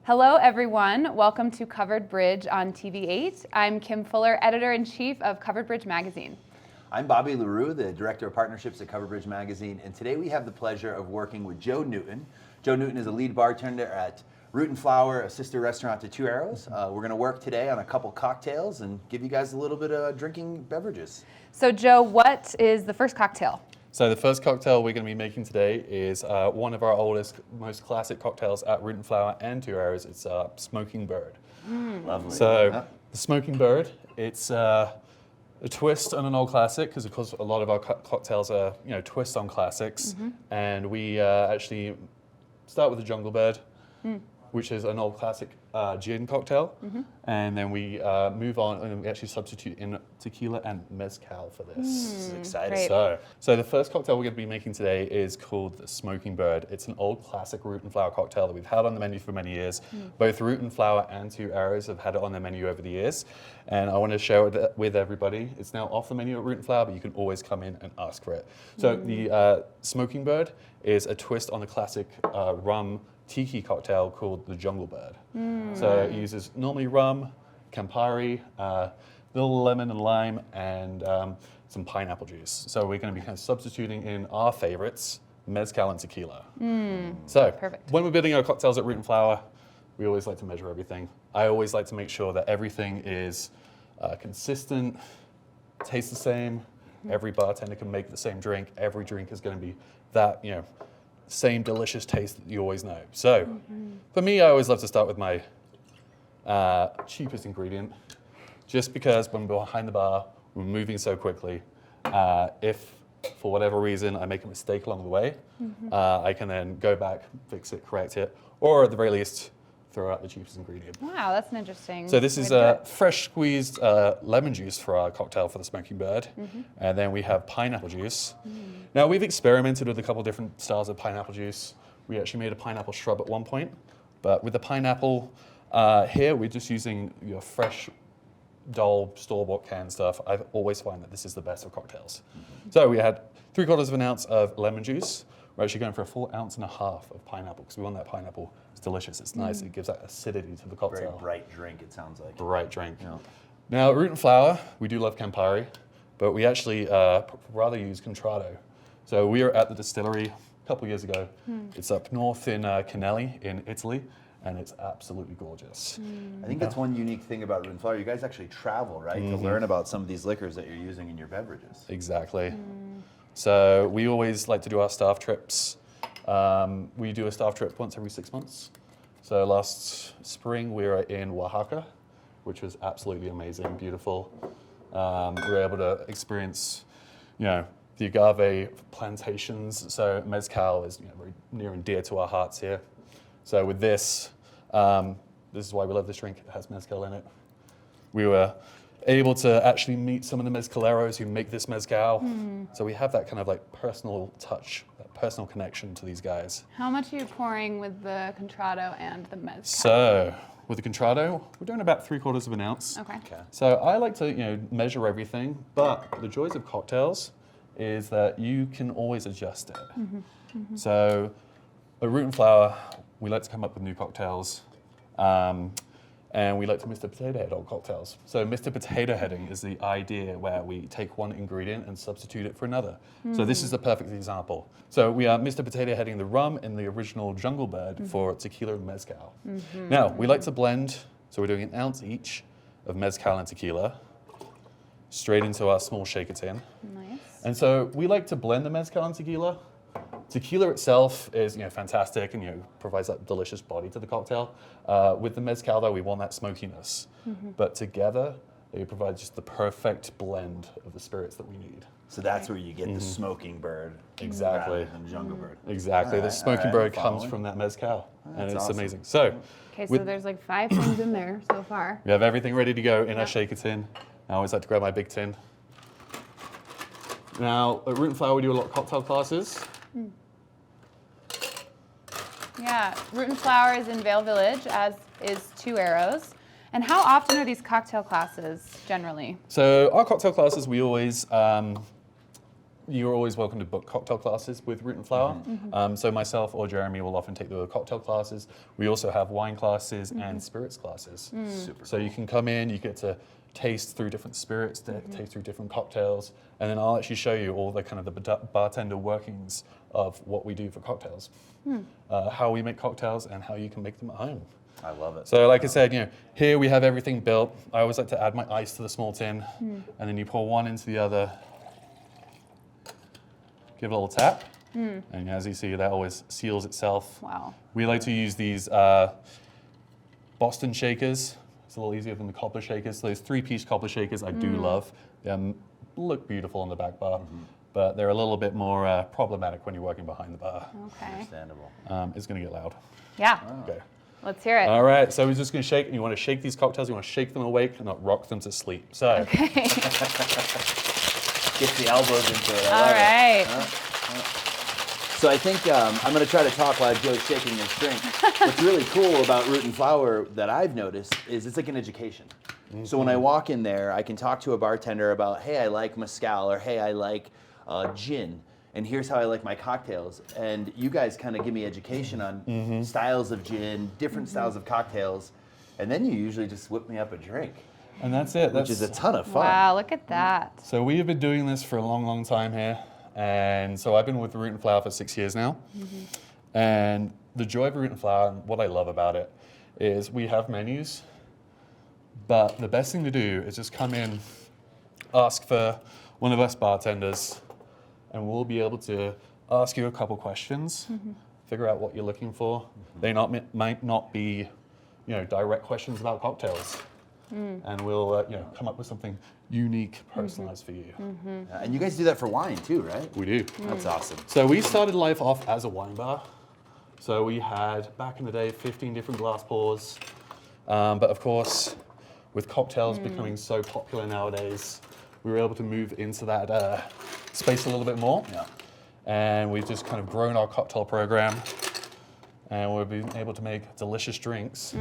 Hello, everyone. Welcome to Covered Bridge on TV8. I'm Kim Fuller, Editor-in-Chief of Covered Bridge Magazine. I'm Bobby LaRue, the Director of Partnerships at Covered Bridge Magazine, and today we have the pleasure of working with Joe Newton. Joe Newton is a lead bartender at Root and Flower, a sister restaurant to Two Arrows. We're going to work today on a couple cocktails and give you guys a little bit of drinking beverages. So, Joe, what is the first cocktail? So the first cocktail we're going to be making today is one of our oldest, most classic cocktails at Root and Flower and Two Arrows. It's Smoking Bird. Lovely. So the Smoking Bird, it's a twist on an old classic because, of course, a lot of our cocktails are, twists on classics. And we actually start with the Jungle Bird, which is an old classic gin cocktail. And then we move on and we actually substitute in tequila and mezcal for this. This is exciting. Great. So the first cocktail we're going to be making today is called the Smoking Bird. It's an old classic Root and Flower cocktail that we've had on the menu for many years. Both Root and Flower and Two Arrows have had it on their menu over the years. And I want to share it with everybody. It's now off the menu at Root and Flower, but you can always come in and ask for it. So the Smoking Bird is a twist on the classic rum tiki cocktail called the Jungle Bird. So it uses normally rum, Campari, little lemon and lime, and some pineapple juice. So we're going to be kind of substituting in our favorites, mezcal and tequila. So Perfect. when we're building our cocktails at Root and Flower, we always like to measure everything. I always like to make sure that everything is consistent, tastes the same. Every bartender can make the same drink. Every drink is going to be that, same delicious taste that you always know. So for me, I always love to start with my cheapest ingredient, just because when we're behind the bar, we're moving so quickly. If for whatever reason I make a mistake along the way, I can then go back, fix it, correct it, or at the very least, throw out the cheapest ingredient. Wow, that's an interesting So this is way to do it. fresh squeezed lemon juice for our cocktail for the Smoking Bird. And then we have pineapple juice. Now we've experimented with a couple different styles of pineapple juice. We actually made a pineapple shrub at one point, but with the pineapple here, we're just using your fresh Dole store-bought canned stuff. I always find that this is the best of cocktails. So we had 3/4 of an ounce of lemon juice. We're actually going for a full ounce and a half of pineapple because we want that pineapple. It's delicious. It's nice. It gives that acidity to the cocktail. Very bright drink, it sounds like. Bright drink. Yeah. Now, at Root and Flower, we do love Campari, but we actually rather use Contrado. So we were at the distillery a couple years ago. It's up north in Canelli in Italy, and it's absolutely gorgeous. I think that's one unique thing about Root and Flower. You guys actually travel, right, to learn about some of these liquors that you're using in your beverages. Exactly. So we always like to do our staff trips. We do a staff trip once every 6 months. So last spring we were in Oaxaca, which was absolutely amazing, beautiful. We were able to experience, the agave plantations. So mezcal is very near and dear to our hearts here. So with this, this is why we love this drink. It has mezcal in it. We were able to actually meet some of the mezcaleros who make this mezcal. So we have that kind of personal touch, that personal connection to these guys. How much are you pouring with the Contrado and the mezcal? So with the Contrado, we're doing about 3/4 of an ounce. Okay. So I like to measure everything, but the joys of cocktails is that you can always adjust it. So at Root and Flower, we like to come up with new cocktails. And we like to Mr. Potato Head on cocktails. So Mr. Potato Heading is the idea where we take one ingredient and substitute it for another. So this is the perfect example. So we are Mr. Potato Heading the rum in the original Jungle Bird for tequila and mezcal. Now, we like to blend, so we're doing an ounce each of mezcal and tequila straight into our small shaker tin. Nice. And so we like to blend the mezcal and tequila. Tequila itself is fantastic and provides that delicious body to the cocktail. With the mezcal though, we want that smokiness. But together, they provide just the perfect blend of the spirits that we need. So that's where you get the Smoking Bird. Exactly. Rather than Jungle Bird. Exactly. All the right, Smoking all Bird right, comes following. from that mezcal, and it's awesome. amazing. So Okay, so with- there's 5 things in there so far. we have everything ready to go in Yeah. our shaker tin. I always like to grab my big tin. Now, at Root and Flower, we do a lot of cocktail classes. Yeah, Root and Flower is in Vail Village, as is Two Arrows. And how often are these cocktail classes generally? So our cocktail classes, we always you're always welcome to book cocktail classes with Root and Flower. So myself or Jeremy will often take the cocktail classes. We also have wine classes and spirits classes. Super So you can come in, you get to taste through different spirits, taste through different cocktails, and then I'll actually show you all the kind of the bartender workings of what we do for cocktails, how we make cocktails, and how you can make them at home. I love it. So like I said, here we have everything built. I always like to add my ice to the small tin, and then you pour one into the other, give it a little tap, and as you see, that always seals itself. Wow. We like to use these Boston shakers. It's a little easier than the cobbler shakers. So those 3-piece cobbler shakers I do love. They look beautiful on the back bar, but they're a little bit more problematic when you're working behind the bar. Okay. Understandable. It's going to get loud. Yeah. Okay. Let's hear it. All right, so we're just going to shake, and you want to shake these cocktails, you want to shake them awake and not rock them to sleep. So, Okay. Get the elbows into it. All right. So I think I'm going to try to talk while Joe's shaking his drink. What's really cool about Root and Flower that I've noticed is it's like an education. So when I walk in there, I can talk to a bartender about, hey, I like mezcal, or hey, I like gin, and here's how I like my cocktails. And you guys kind of give me education on styles of gin, different styles of cocktails, and then you usually just whip me up a drink, and that's it. which is a ton of fun. Wow, look at that. So we have been doing this for a long, long time here. And so I've been with Root and Flower for 6 years now. And the joy of Root and Flower, and what I love about it, is we have menus, but the best thing to do is just come in, ask for one of us bartenders, and we'll be able to ask you a couple questions, figure out what you're looking for. They might not be, direct questions about cocktails. And we'll come up with something unique, personalized for you. And you guys do that for wine too, right? We do. That's awesome. So we started life off as a wine bar. So we had, back in the day, 15 different glass pours. But of course, with cocktails becoming so popular nowadays, we were able to move into that space a little bit more. Yeah. And we've just kind of grown our cocktail program. And we've been able to make delicious drinks,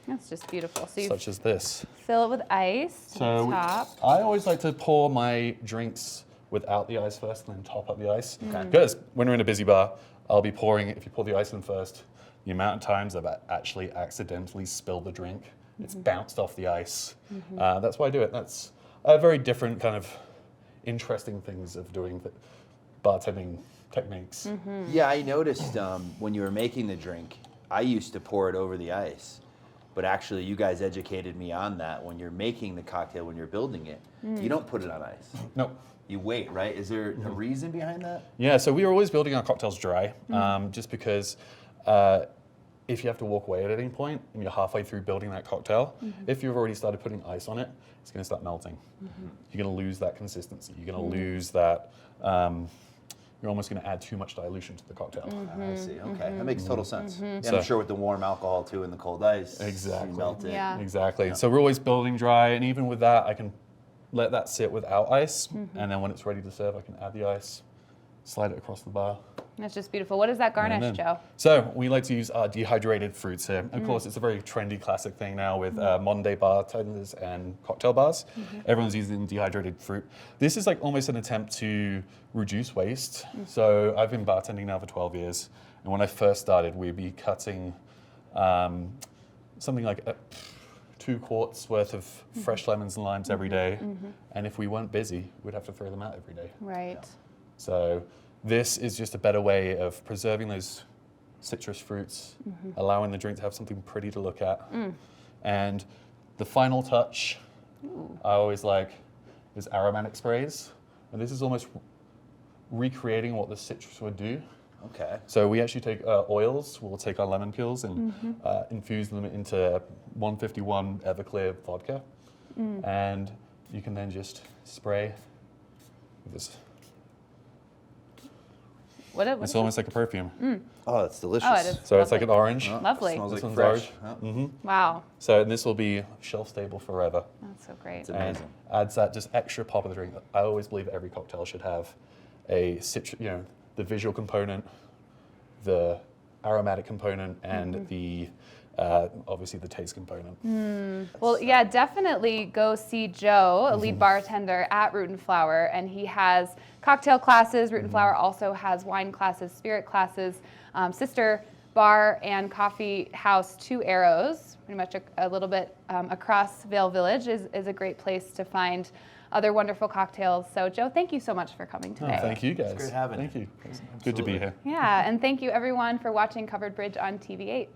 That's just beautiful. So you such as this. fill it with ice to the top. I always like to pour my drinks without the ice first and then top up the ice. Okay. Because when we're in a busy bar, I'll be pouring, if you pour the ice in first, the amount of times I've actually accidentally spilled the drink, it's bounced off the ice. That's why I do it. That's a very different kind of interesting things of doing bartending techniques. Yeah, I noticed when you were making the drink, I used to pour it over the ice. But actually, you guys educated me on that. When you're making the cocktail, when you're building it, you don't put it on ice. No. You wait, right? Is there a reason behind that? Yeah, so we are always building our cocktails dry, just because if you have to walk away at any point and you're halfway through building that cocktail, if you've already started putting ice on it, it's going to start melting. You're going to lose that consistency. You're going to lose that. You're almost going to add too much dilution to the cocktail. I see. Okay, that makes total sense. And So- I'm sure with the warm alcohol too and the cold ice, Exactly. you melt it. Yeah. Exactly. So we're always building dry, and even with that, I can let that sit without ice, and then when it's ready to serve, I can add the ice, slide it across the bar. That's just beautiful. What is that garnish, And then- Joe? So we like to use our dehydrated fruits here. Of course, it's a very trendy classic thing now with modern day bartenders and cocktail bars. Everyone's using dehydrated fruit. This is like almost an attempt to reduce waste. So I've been bartending now for 12 years. And when I first started, we'd be cutting something like 2 quarts worth of fresh lemons and limes every day. And if we weren't busy, we'd have to throw them out every day. Right. So this is just a better way of preserving those citrus fruits, allowing the drink to have something pretty to look at. And the final touch, I always like, is aromatic sprays. And this is almost recreating what the citrus would do. Okay. So we actually take oils, we'll take our lemon peels and infuse them into 151 Everclear vodka. And you can then just spray with this. What It's almost like a perfume. Oh, that's delicious. Oh, it is. So it's like an Lovely. orange. Lovely. Smells This like one's fresh. orange. Wow. So this will be shelf stable forever. That's so great. It's amazing. And adds that just extra pop of the drink. I always believe every cocktail should have a the visual component, the aromatic component, and the obviously the taste component. Well, yeah, definitely go see Joe, a lead bartender at Root and Flower, and he has cocktail classes. Root and Flower also has wine classes, spirit classes, sister bar and coffee house, Two Arrows, pretty much a little bit across Vail Village is a great place to find other wonderful cocktails. So Joe, thank you so much for coming today. Thank you guys. It's great having Thank you. you. Good to be here. Yeah, and thank you everyone for watching Covered Bridge on TV8.